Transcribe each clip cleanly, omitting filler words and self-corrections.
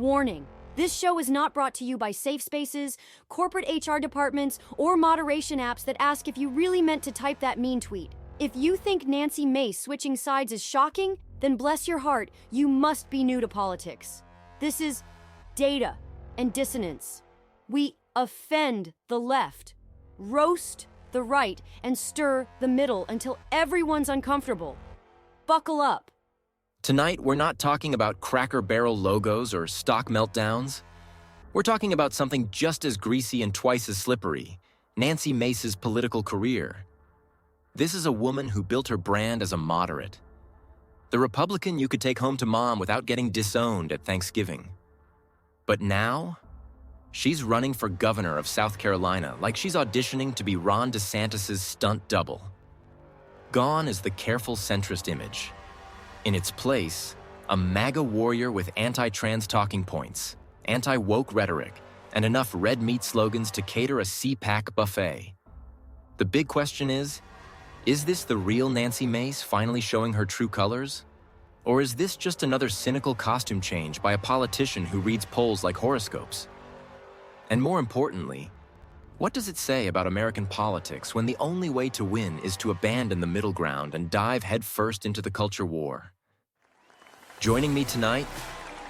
Warning. This show is not brought to you by safe spaces, corporate HR departments, or moderation apps that ask if you really meant to type that mean tweet. If you think Nancy Mace switching sides is shocking, then bless your heart, you must be new to politics. This is data and dissonance. We offend the left, roast the right, and stir the middle until everyone's uncomfortable. Buckle up. Tonight, we're not talking about Cracker Barrel logos or stock meltdowns. We're talking about something just as greasy and twice as slippery, Nancy Mace's political career. This is a woman who built her brand as a moderate. The Republican you could take home to mom without getting disowned at Thanksgiving. But now, she's running for governor of South Carolina like she's auditioning to be Ron DeSantis' stunt double. Gone is the careful centrist image. In its place, a MAGA warrior with anti-trans talking points, anti-woke rhetoric, and enough red meat slogans to cater a CPAC buffet. The big question is this the real Nancy Mace finally showing her true colors? Or is this just another cynical costume change by a politician who reads polls like horoscopes? And more importantly, what does it say about American politics when the only way to win is to abandon the middle ground and dive headfirst into the culture war? Joining me tonight,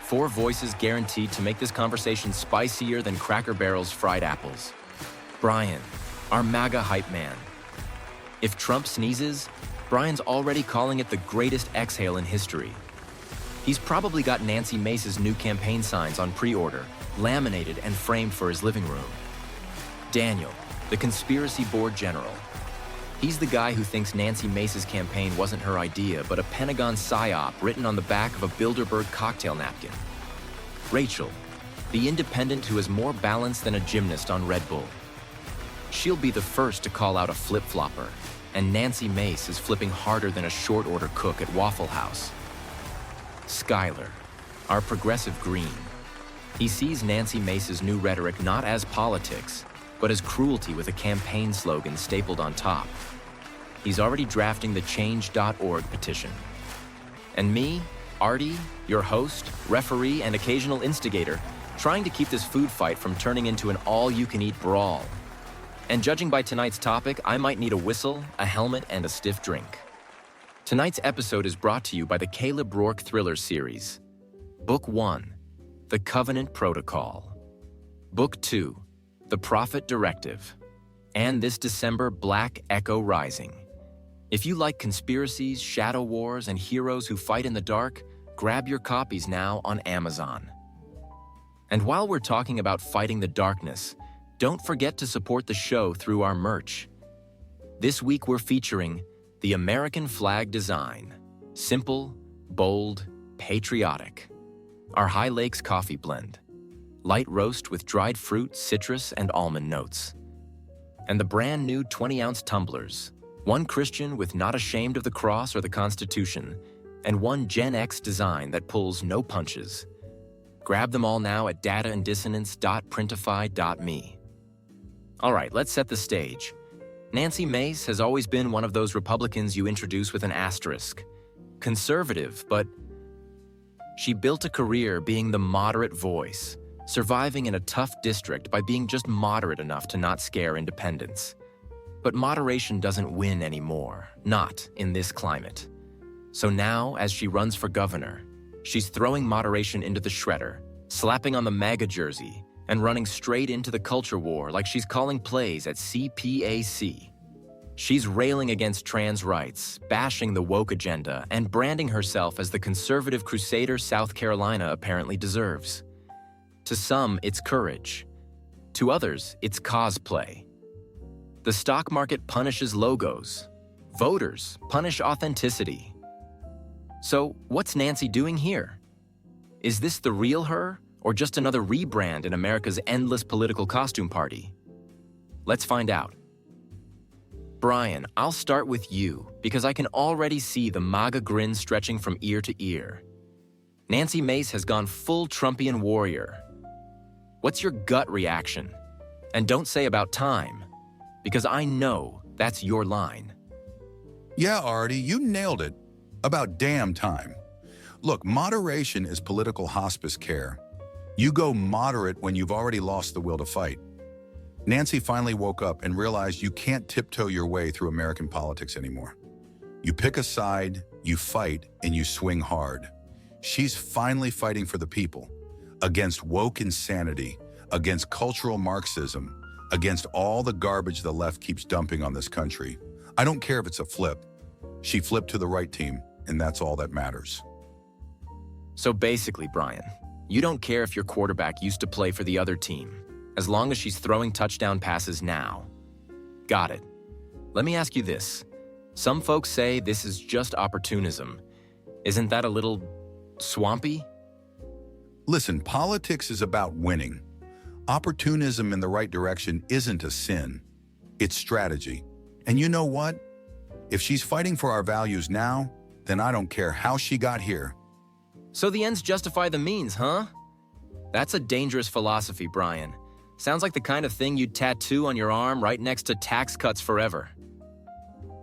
4 voices guaranteed to make this conversation spicier than Cracker Barrel's fried apples. Brian, our MAGA hype man. If Trump sneezes, Brian's already calling it the greatest exhale in history. He's probably got Nancy Mace's new campaign signs on pre-order, laminated and framed for his living room. Daniel, the conspiracy board general. He's the guy who thinks Nancy Mace's campaign wasn't her idea, but a Pentagon psyop written on the back of a Bilderberg cocktail napkin. Rachel, the independent who is more balanced than a gymnast on Red Bull. She'll be the first to call out a flip-flopper, and Nancy Mace is flipping harder than a short-order cook at Waffle House. Skyler, our progressive green. He sees Nancy Mace's new rhetoric not as politics, but as cruelty with a campaign slogan stapled on top. He's already drafting the change.org petition. And me, Artie, your host, referee, and occasional instigator, trying to keep this food fight from turning into an all-you-can-eat brawl. And judging by tonight's topic, I might need a whistle, a helmet, and a stiff drink. Tonight's episode is brought to you by the Caleb Rourke Thriller series. Book 1, The Covenant Protocol. Book 2, The Prophet Directive. And this December, Black Echo Rising. If you like conspiracies, shadow wars, and heroes who fight in the dark, grab your copies now on Amazon. And while we're talking about fighting the darkness, don't forget to support the show through our merch. This week we're featuring the American flag design. Simple, bold, patriotic. Our High Lakes coffee blend. Light roast with dried fruit, citrus, and almond notes. And the brand new 20-ounce tumblers. One Christian with not ashamed of the cross or the Constitution, and one Gen X design that pulls no punches. Grab them all now at dataanddissonance.printify.me. All right, let's set the stage. Nancy Mace has always been one of those Republicans you introduce with an asterisk. Conservative, but she built a career being the moderate voice, surviving in a tough district by being just moderate enough to not scare independents. But moderation doesn't win anymore, not in this climate. So now, as she runs for governor, she's throwing moderation into the shredder, slapping on the MAGA jersey, and running straight into the culture war like she's calling plays at CPAC. She's railing against trans rights, bashing the woke agenda, and branding herself as the conservative crusader South Carolina apparently deserves. To some, it's courage. To others, it's cosplay. The stock market punishes logos. Voters punish authenticity. So, what's Nancy doing here? Is this the real her, or just another rebrand in America's endless political costume party? Let's find out. Brian, I'll start with you, because I can already see the MAGA grin stretching from ear to ear. Nancy Mace has gone full Trumpian warrior. What's your gut reaction? And don't say about time, because I know that's your line. Yeah, Artie, you nailed it. About damn time. Look, moderation is political hospice care. You go moderate when you've already lost the will to fight. Nancy finally woke up and realized you can't tiptoe your way through American politics anymore. You pick a side, you fight, and you swing hard. She's finally fighting for the people, against woke insanity, against cultural Marxism, against all the garbage the left keeps dumping on this country. I don't care if it's a flip. She flipped to the right team, and that's all that matters. So basically, Brian, you don't care if your quarterback used to play for the other team, as long as she's throwing touchdown passes now. Got it. Let me ask you this. Some folks say this is just opportunism. Isn't that a little swampy? Listen, politics is about winning. Opportunism in the right direction isn't a sin. It's strategy. And you know what? If she's fighting for our values now, then I don't care how she got here. So the ends justify the means, huh? That's a dangerous philosophy, Brian. Sounds like the kind of thing you'd tattoo on your arm right next to tax cuts forever.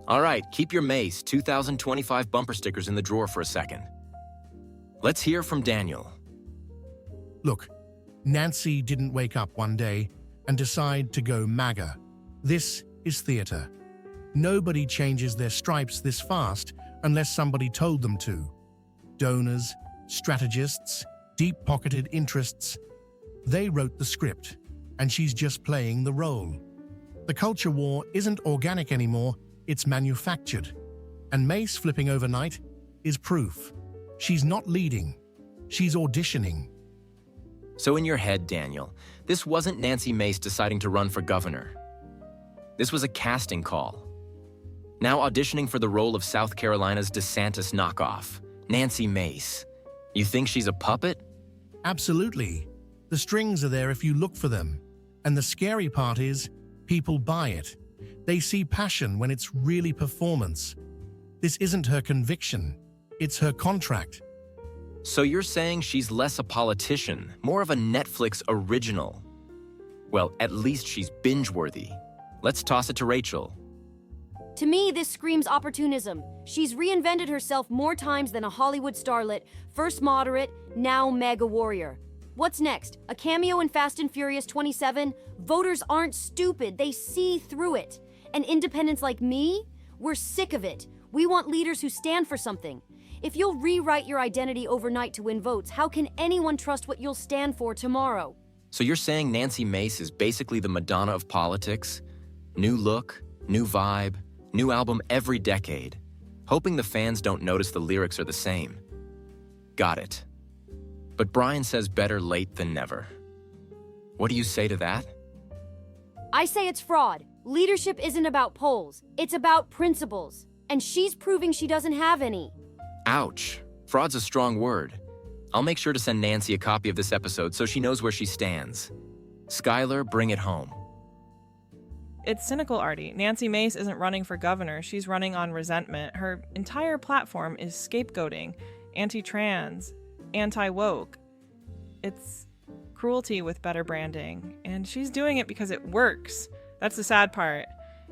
All right, keep your Mace 2025 bumper stickers in the drawer for a second. Let's hear from Daniel. Look, Nancy didn't wake up one day and decide to go MAGA. This is theater. Nobody changes their stripes this fast unless somebody told them to. Donors, strategists, deep-pocketed interests. They wrote the script, and she's just playing the role. The culture war isn't organic anymore, it's manufactured. And Mace flipping overnight is proof. She's not leading, she's auditioning. So in your head, Daniel, this wasn't Nancy Mace deciding to run for governor. This was a casting call. Now auditioning for the role of South Carolina's DeSantis knockoff, Nancy Mace. You think she's a puppet? Absolutely. The strings are there if you look for them. And the scary part is, people buy it. They see passion when it's really performance. This isn't her conviction, it's her contract. So you're saying she's less a politician, more of a Netflix original. Well, at least she's binge-worthy. Let's toss it to Rachel. To me, this screams opportunism. She's reinvented herself more times than a Hollywood starlet, first moderate, now mega warrior. What's next? A cameo in Fast and Furious 27? Voters aren't stupid, they see through it. And independents like me? We're sick of it. We want leaders who stand for something. If you'll rewrite your identity overnight to win votes, how can anyone trust what you'll stand for tomorrow? So you're saying Nancy Mace is basically the Madonna of politics? New look, new vibe, new album every decade, hoping the fans don't notice the lyrics are the same. Got it. But Brian says better late than never. What do you say to that? I say it's fraud. Leadership isn't about polls, it's about principles. And she's proving she doesn't have any. Ouch. Fraud's a strong word. I'll make sure to send Nancy a copy of this episode so she knows where she stands. Skylar, bring it home. It's cynical, Artie. Nancy Mace isn't running for governor. She's running on resentment. Her entire platform is scapegoating, anti-trans, anti-woke. It's cruelty with better branding. And she's doing it because it works. That's the sad part.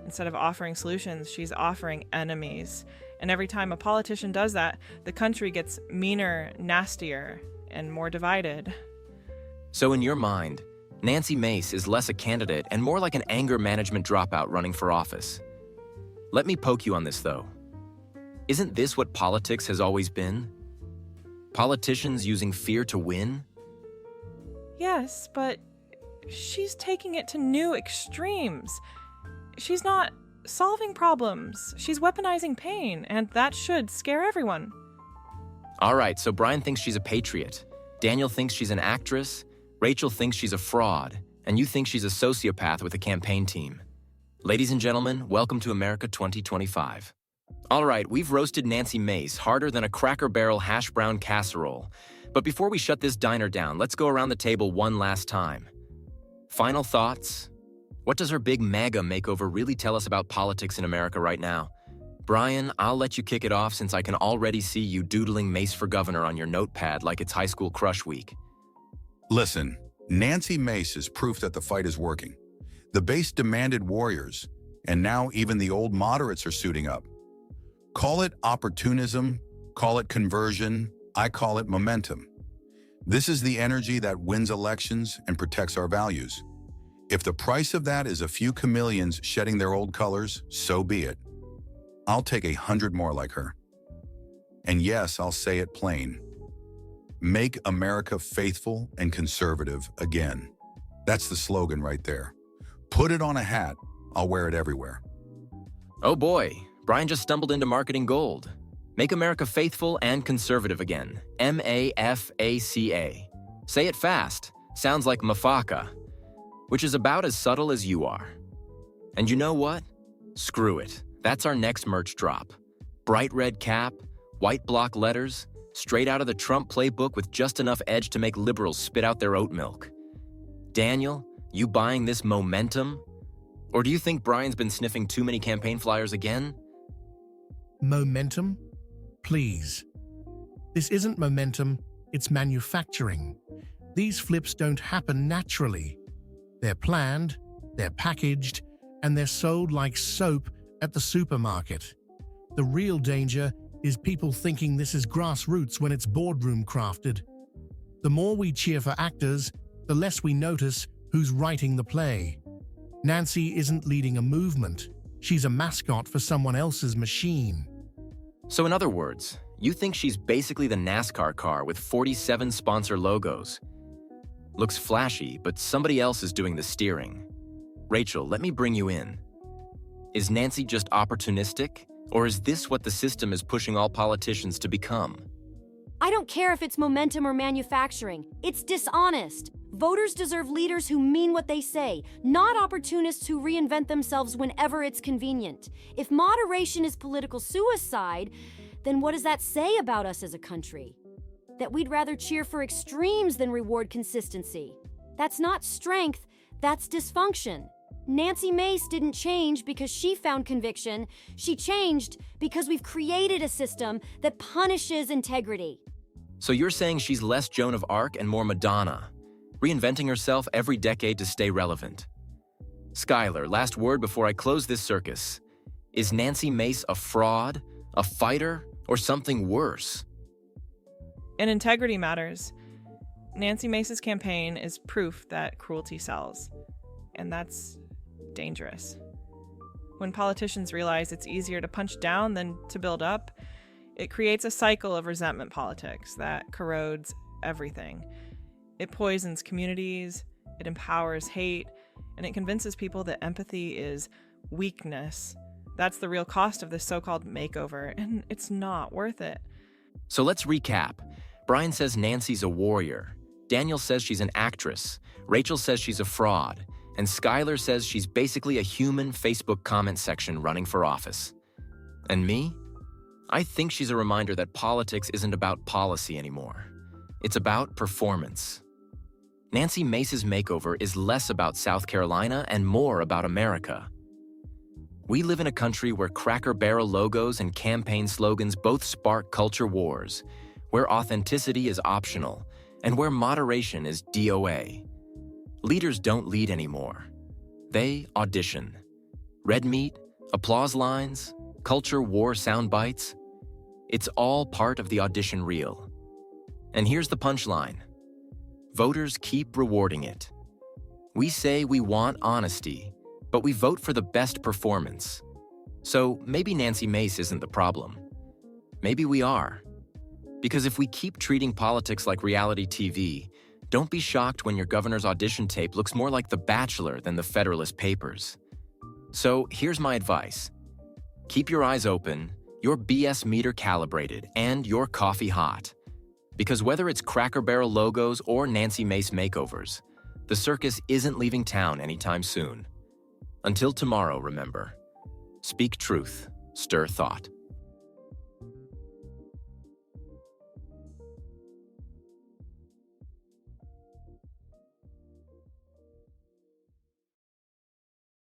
Instead of offering solutions, she's offering enemies. And every time a politician does that, the country gets meaner, nastier, and more divided. So in your mind, Nancy Mace is less a candidate and more like an anger management dropout running for office. Let me poke you on this, though. Isn't this what politics has always been? Politicians using fear to win? Yes, but she's taking it to new extremes. She's not solving problems. She's weaponizing pain, and that should scare everyone. All right, so Brian thinks she's a patriot. Daniel thinks she's an actress. Rachel thinks she's a fraud. And you think she's a sociopath with a campaign team. Ladies and gentlemen, welcome to America 2025. All right, we've roasted Nancy Mace harder than a Cracker Barrel hash brown casserole. But before we shut this diner down, let's go around the table one last time. Final thoughts? What does her big MAGA makeover really tell us about politics in America right now? Brian, I'll let you kick it off since I can already see you doodling Mace for governor on your notepad like it's high school crush week. Listen, Nancy Mace is proof that the fight is working. The base demanded warriors, and now even the old moderates are suiting up. Call it opportunism, call it conversion, I call it momentum. This is the energy that wins elections and protects our values. If the price of that is a few chameleons shedding their old colors, so be it. I'll take 100 more like her. And yes, I'll say it plain. Make America faithful and conservative again. That's the slogan right there. Put it on a hat. I'll wear it everywhere. Oh boy, Brian just stumbled into marketing gold. Make America faithful and conservative again. MAFACA. Say it fast. Sounds like MAFACA, which is about as subtle as you are. And you know what? Screw it. That's our next merch drop. Bright red cap, white block letters, straight out of the Trump playbook with just enough edge to make liberals spit out their oat milk. Daniel, you buying this momentum? Or do you think Brian's been sniffing too many campaign flyers again? Momentum? Please. This isn't momentum, it's manufacturing. These flips don't happen naturally. They're planned, they're packaged, and they're sold like soap at the supermarket. The real danger is people thinking this is grassroots when it's boardroom crafted. The more we cheer for actors, the less we notice who's writing the play. Nancy isn't leading a movement. She's a mascot for someone else's machine. So in other words, you think she's basically the NASCAR car with 47 sponsor logos. Looks flashy, but somebody else is doing the steering. Rachel, let me bring you in. Is Nancy just opportunistic, or is this what the system is pushing all politicians to become? I don't care if it's momentum or manufacturing. It's dishonest. Voters deserve leaders who mean what they say, not opportunists who reinvent themselves whenever it's convenient. If moderation is political suicide, then what does that say about us as a country? That we'd rather cheer for extremes than reward consistency. That's not strength, that's dysfunction. Nancy Mace didn't change because she found conviction. She changed because we've created a system that punishes integrity. So you're saying she's less Joan of Arc and more Madonna, reinventing herself every decade to stay relevant. Skylar, last word before I close this circus. Is Nancy Mace a fraud, a fighter, or something worse? And integrity matters. Nancy Mace's campaign is proof that cruelty sells. And that's dangerous. When politicians realize it's easier to punch down than to build up, it creates a cycle of resentment politics that corrodes everything. It poisons communities, it empowers hate, and it convinces people that empathy is weakness. That's the real cost of this so-called makeover, and it's not worth it. So let's recap. Brian says Nancy's a warrior. Daniel says she's an actress. Rachel says she's a fraud. And Skylar says she's basically a human Facebook comment section running for office. And me? I think she's a reminder that politics isn't about policy anymore. It's about performance. Nancy Mace's makeover is less about South Carolina and more about America. We live in a country where Cracker Barrel logos and campaign slogans both spark culture wars, where authenticity is optional, and where moderation is DOA. Leaders don't lead anymore. They audition. Red meat, applause lines, culture war sound bites. It's all part of the audition reel. And here's the punchline. Voters keep rewarding it. We say we want honesty, but we vote for the best performance. So maybe Nancy Mace isn't the problem. Maybe we are. Because if we keep treating politics like reality TV, don't be shocked when your governor's audition tape looks more like The Bachelor than the Federalist Papers. So here's my advice. Keep your eyes open, your BS meter calibrated, and your coffee hot. Because whether it's Cracker Barrel logos or Nancy Mace makeovers, the circus isn't leaving town anytime soon. Until tomorrow, remember, speak truth, stir thought.